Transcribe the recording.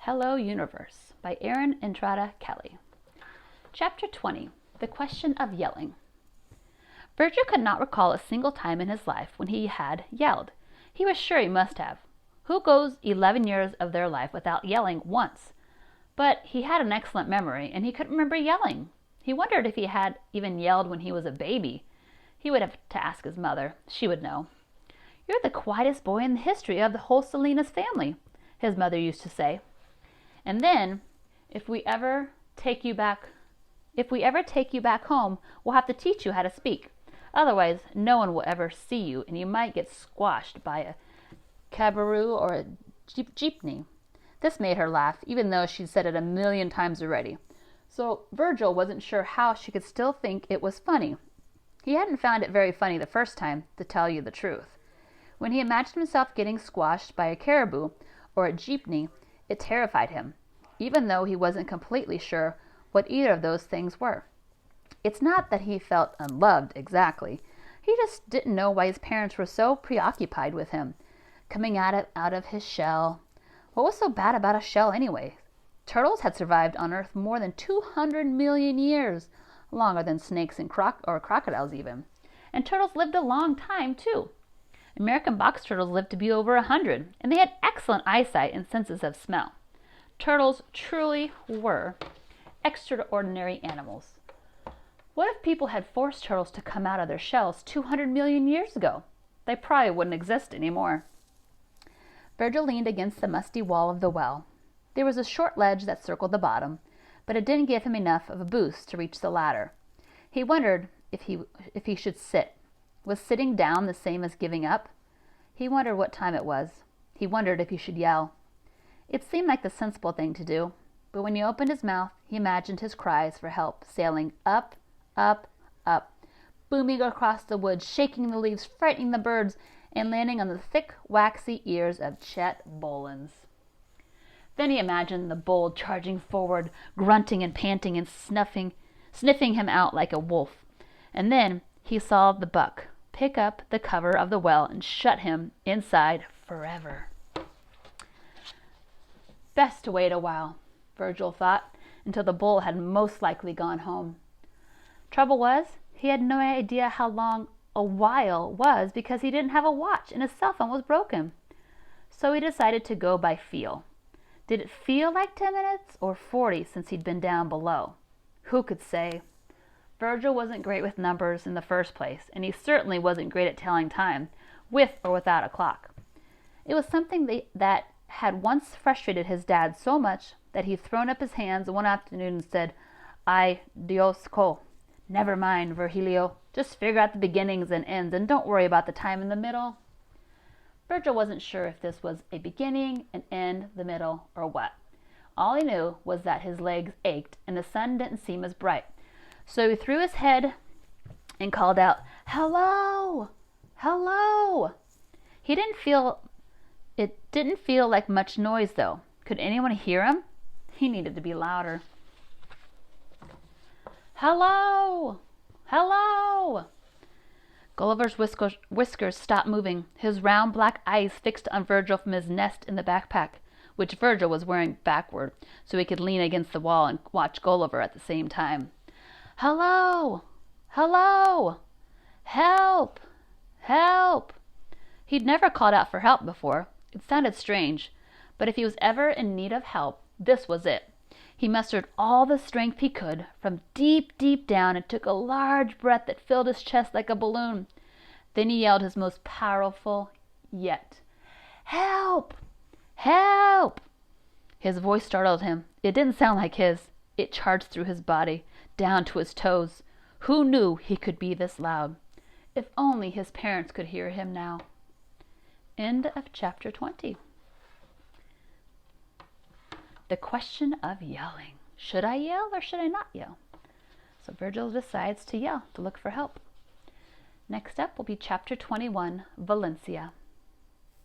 Hello Universe by Erin Entrada Kelly. Chapter 20. The Question of Yelling. Virgil could not recall a single time in his life when he had yelled. He was sure he must have. Who goes 11 years of their life without yelling once? But he had an excellent memory, and he couldn't remember yelling. He wondered if he had even yelled when he was a baby. He would have to ask his mother. She would know. "You're the quietest boy in the history of the whole Salinas family," his mother used to say. "And then, if we ever take you back home, we'll have to teach you how to speak. Otherwise, no one will ever see you, and you might get squashed by a cabaroo or a jeepney." This made her laugh, even though she'd said it a million times already. So Virgil wasn't sure how she could still think it was funny. He hadn't found it very funny the first time, to tell you the truth. When he imagined himself getting squashed by a caribou or a jeepney, it terrified him, even though he wasn't completely sure what either of those things were. It's not that he felt unloved exactly. He just didn't know why his parents were so preoccupied with him, coming out of his shell. What was so bad about a shell anyway? Turtles had survived on Earth more than 200 million years, longer than snakes and crocodiles even. And turtles lived a long time too. American box turtles lived to be over 100, and they had excellent eyesight and senses of smell. Turtles truly were extraordinary animals. What if people had forced turtles to come out of their shells 200 million years ago? They probably wouldn't exist anymore. Virgil leaned against the musty wall of the well. There was a short ledge that circled the bottom, but it didn't give him enough of a boost to reach the ladder. He wondered if he should sit. Was sitting down the same as giving up? He wondered what time it was. He wondered if he should yell. It seemed like the sensible thing to do, but when he opened his mouth, he imagined his cries for help sailing up, up, up, booming across the woods, shaking the leaves, frightening the birds, and landing on the thick, waxy ears of Chet Bolins. Then he imagined the bull charging forward, grunting and panting and sniffing him out like a wolf. And then he saw the buck pick up the cover of the well and shut him inside forever. Best to wait a while, Virgil thought, until the bull had most likely gone home. Trouble was, he had no idea how long a while was because he didn't have a watch and his cell phone was broken. So he decided to go by feel. Did it feel like 10 minutes or 40 since he'd been down below? Who could say? Virgil wasn't great with numbers in the first place, and he certainly wasn't great at telling time, with or without a clock. It was something that had once frustrated his dad so much that he'd thrown up his hands one afternoon and said, "Ay, Dios co. Never mind, Virgilio. Just figure out the beginnings and ends, and don't worry about the time in the middle." Virgil wasn't sure if this was a beginning, an end, the middle, or what. All he knew was that his legs ached and the sun didn't seem as bright. So he threw his head and called out, "Hello! Hello!" It didn't feel like much noise, though. Could anyone hear him? He needed to be louder. "Hello! Hello!" Gulliver's whiskers stopped moving, his round black eyes fixed on Virgil from his nest in the backpack, which Virgil was wearing backward, so he could lean against the wall and watch Gulliver at the same time. "Hello! Hello! Help! Help!" He'd never called out for help before. It sounded strange, but if he was ever in need of help, this was it. He mustered all the strength he could from deep, deep down and took a large breath that filled his chest like a balloon. Then he yelled his most powerful yet. "Help! Help!" His voice startled him. It didn't sound like his. It charged through his body, down to his toes. Who knew he could be this loud? If only his parents could hear him now. End of chapter 20. The question of yelling. Should I yell or should I not yell? So Virgil decides to yell, to look for help. Next up will be chapter 21, Valencia.